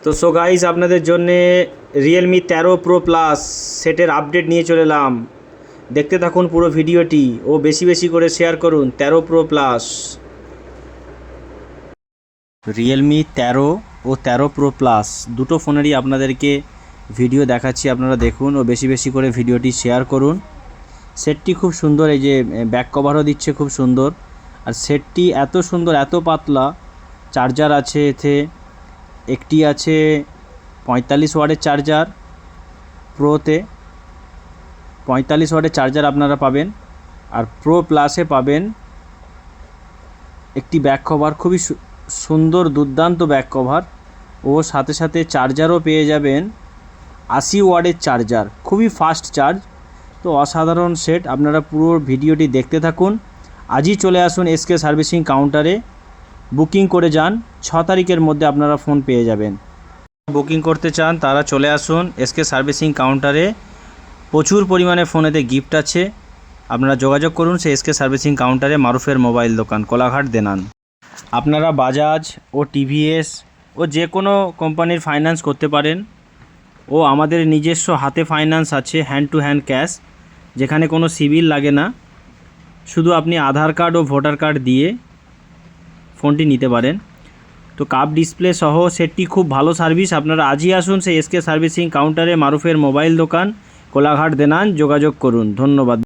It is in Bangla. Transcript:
তো সো গাইস আপনাদের জন্য রিয়েলমি 13 প্রো প্লাস সেটের আপডেট নিয়ে চলে এলাম। দেখতে থাকুন পুরো ভিডিওটি ও বেশি বেশি করে শেয়ার করুন। 13 প্রো প্লাস রিয়েলমি 13 ও 13 প্রো প্লাস দুটো ফোনেরই আপনাদেরকে ভিডিও দেখাচ্ছি, আপনারা দেখুন ও বেশি বেশি করে ভিডিওটি শেয়ার করুন। সেটটি খুব সুন্দর, এই যে ব্যাক কভারও দিচ্ছে খুব সুন্দর। আর সেটটি এত সুন্দর, এত পাতলা। চার্জার আছে এতে, একটি আছে 45 ওয়াটের চার্জার, প্রোতে 45 ওয়াটের চার্জার আপনারা পাবেন। আর প্রো প্লাসে পাবেন একটি ব্যাক কভার, খুবই সুন্দর দুর্দান্ত ব্যাক কভার, ও সাথে সাথে চার্জারও পেয়ে যাবেন 80 ওয়াটের চার্জার, খুবই ফাস্ট চার্জ। তো অসাধারণ সেট, আপনারা পুরো ভিডিওটি দেখতে থাকুন। আজই চলে আসুন এসকে সার্ভিসিং কাউন্টারে, বুকিং করে যান, 6 তারিখের মধ্যে আপনারা ফোন পেয়ে যাবেন। বুকিং করতে চান তারা চলে আসুন এসকে সার্ভিসিং কাউন্টারে, প্রচুর পরিমাণে ফোনেতে গিফট আছে। আপনারা যোগাযোগ করুন সেই এসকে সার্ভিসিং কাউন্টারে, মারুফের মোবাইল দোকান, কোলাঘাট, দেনান। আপনারা বাজাজ ও টিভিএস ও যে কোনো কোম্পানির ফাইন্যান্স করতে পারেন, ও আমাদের নিজস্ব হাতে ফাইন্যান্স আছে, হ্যান্ড টু হ্যান্ড ক্যাশ, যেখানে কোনো সিবিল লাগে না। শুধু আপনি আধার কার্ড ও ভোটার কার্ড দিয়ে ফোনটি নিতে পারেন। তো কাপ ডিসপ্লে সহ সেটটি খুব ভালো সার্ভিস। আপনারা আজই আসুন সেই এসকে সার্ভিসিং কাউন্টারে, মারুফের মোবাইল দোকান, কোলাঘাট, দেনান। যোগাযোগ করুন। ধন্যবাদ।